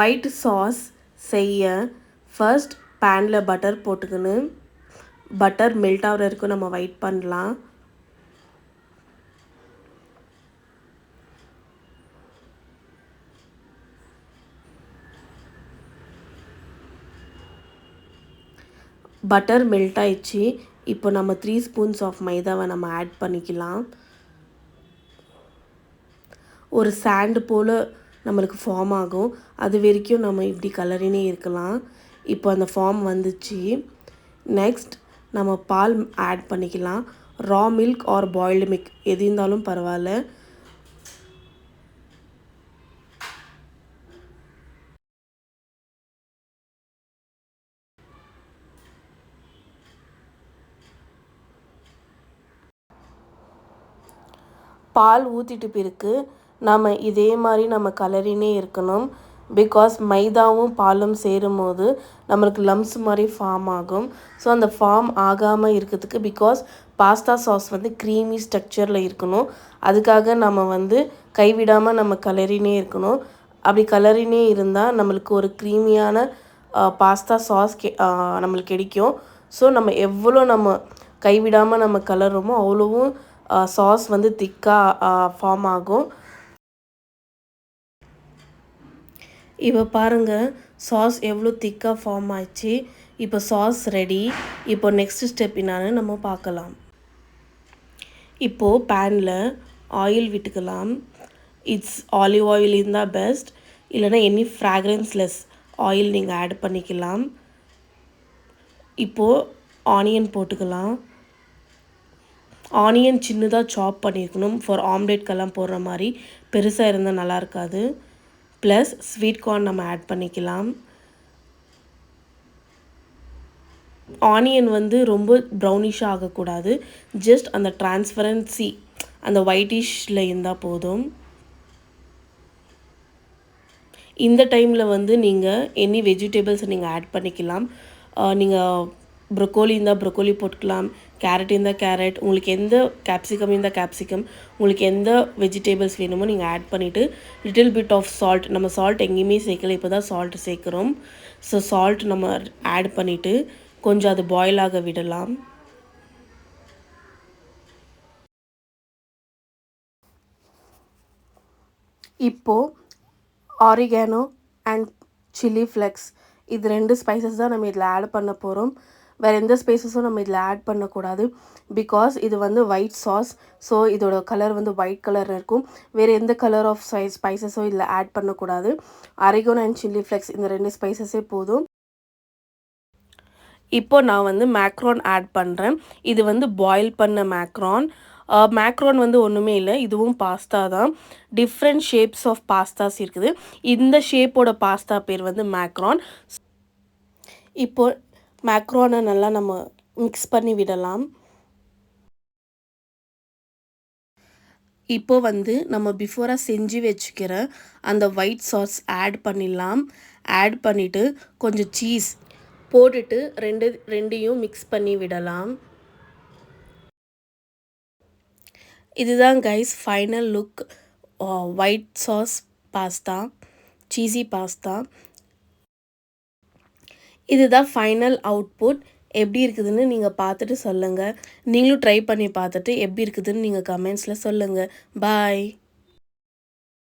White sauce செய்ய first பேனில் butter போட்டுக்கின்னு butter melt ஆகிற வரைக்கும் நம்ம வெயிட் பண்ணலாம். பட்டர் மெல்ட் ஆயிடுச்சு. இப்போ நம்ம 3 ஸ்பூன்ஸ் ஆஃப் மைதாவை நம்ம ஆட் பண்ணிக்கலாம். ஒரு சாண்டு போல் நம்மளுக்கு ஃபார்ம் ஆகும். அது வரைக்கும் நம்ம இப்படி கலரினே இருக்கலாம். இப்போ அந்த ஃபார்ம் வந்துச்சு. நெக்ஸ்ட் நம்ம பால் ஆட் பண்ணிக்கலாம். Raw milk or boiled milk எது இருந்தாலும் பரவாயில்ல. பால் ஊற்றிட்டு பிறகு நம்ம இதே மாதிரி நம்ம கலரினே இருக்கணும். பிகாஸ் மைதாவும் பாலும் சேரும் போது நம்மளுக்கு லம்ஸ் மாதிரி ஃபார்ம் ஆகும். ஸோ அந்த ஃபார்ம் ஆகாமல் இருக்கிறதுக்கு பிகாஸ் பாஸ்தா சாஸ் வந்து க்ரீமி ஸ்ட்ரக்சரில் இருக்கணும். அதுக்காக நம்ம கைவிடாமல் நம்ம கலரினே இருக்கணும். அப்படி கலரினே இருந்தால் நம்மளுக்கு ஒரு க்ரீமியான பாஸ்தா சாஸ் நம்மளுக்கு கிடைக்கும். ஸோ நம்ம எவ்வளோ நம்ம கைவிடாமல் நம்ம கலருமோ அவ்வளோவும் சாஸ் வந்து திக்காக ஃபார்ம் ஆகும். இப்போ பாருங்கள் சாஸ் எவ்வளோ திக்காக ஃபார்ம் ஆயிடுச்சு. இப்போ சாஸ் ரெடி. இப்போ நெக்ஸ்ட் ஸ்டெப் என்னன்னு நம்ம பார்க்கலாம். இப்போது பேனில் ஆயில் விட்டுக்கலாம். இட்ஸ் ஆலிவ் ஆயில் இருந்தால் பெஸ்ட். இல்லைனா எனி ஃப்ராக்ரன்ஸ்லெஸ் ஆயில் நீங்கள் ஆட் பண்ணிக்கலாம். இப்போது ஆனியன் போட்டுக்கலாம். ஆனியன் சின்னதாக சாப் பண்ணியிருக்கணும். ஃபார் ஆம்லேட்கெல்லாம் போடுற மாதிரி பெருசாக இருந்தால் நல்லா இருக்காது. ப்ளஸ் ஸ்வீட் கார்ன் நம்ம ஆட் பண்ணிக்கலாம். ஆனியன் ரொம்ப ப்ரௌனிஷாக ஆகக்கூடாது. ஜஸ்ட் அந்த டிரான்ஸ்பரன்சி அந்த ஒயிட்டிஷில் இருந்தால் போதும். இந்த டைமில் நீங்கள் எனி வெஜிடபிள்ஸை நீங்கள் ஆட் பண்ணிக்கலாம். நீங்கள் ப்ரொக்கோலி இருந்தால் ப்ரொக்கோலி போட்டுக்கலாம். கேரட் இருந்தால் கேரட், உங்களுக்கு எந்த கேப்சிகம் இருந்தால் கேப்சிகம், உங்களுக்கு எந்த வெஜிடபிள்ஸ் வேணுமோ நீங்கள் ஆட் பண்ணிவிட்டு லிட்டில் பிட் ஆஃப் சால்ட். நம்ம சால்ட் எங்கேயுமே சேர்க்கல, இப்போ தான் சால்ட் சேர்க்குறோம். ஸோ சால்ட் நம்ம ஆட் பண்ணிவிட்டு கொஞ்சம் அது பாயில் ஆக விடலாம். இப்போது ஆரிகானோ அண்ட் சில்லி ஃப்ளெக்ஸ் இது 2 ஸ்பைசஸ் தான் நம்ம இதில் ஆட் பண்ண போகிறோம். வேறு எந்த ஸ்பைசஸும் நம்ம இதில் ஆட் பண்ணக்கூடாது. பிகாஸ் இது ஒயிட் சாஸ். ஸோ இதோட கலர் ஒயிட் கலர் இருக்கும். வேறு எந்த கலர் ஆஃப் ஸ்பைசஸும் இதில் ஆட் பண்ணக்கூடாது. ஆரிகானோ அண்ட் சில்லி ஃப்ளெக்ஸ் இந்த 2 ஸ்பைசஸே போதும். இப்போ நான் மேக்ரான் ஆட் பண்ணுறேன். இது பாயில் பண்ண மேக்ரான். மேக்ரான் ஒன்றுமே இல்லை, இதுவும் பாஸ்தா தான். டிஃப்ரெண்ட் ஷேப்ஸ் ஆஃப் பாஸ்தாஸ் இருக்குது. இந்த ஷேப்போட பாஸ்தா பேர் மேக்ரான். இப்போ மேக்ரானை நல்லா நம்ம மிக்ஸ் பண்ணி விடலாம். இப்போ நம்ம பிஃபோராக செஞ்சு வச்சுக்கிற அந்த ஒயிட் சாஸ் ஆட் பண்ணிடலாம். ஆட் பண்ணிவிட்டு கொஞ்சம் சீஸ் போட்டுட்டு ரெண்டையும் மிக்ஸ் பண்ணி விடலாம். இதுதான் guys final look. White sauce pasta, cheesy pasta. இதுதான் ஃபைனல் அவுட்புட். எப்படி இருக்குதுன்னு நீங்கள் பார்த்துட்டு சொல்லுங்கள். நீங்களும் ட்ரை பண்ணி பார்த்துட்டு எப்படி இருக்குதுன்னு நீங்கள் கமெண்ட்ஸில் சொல்லுங்கள். பாய்.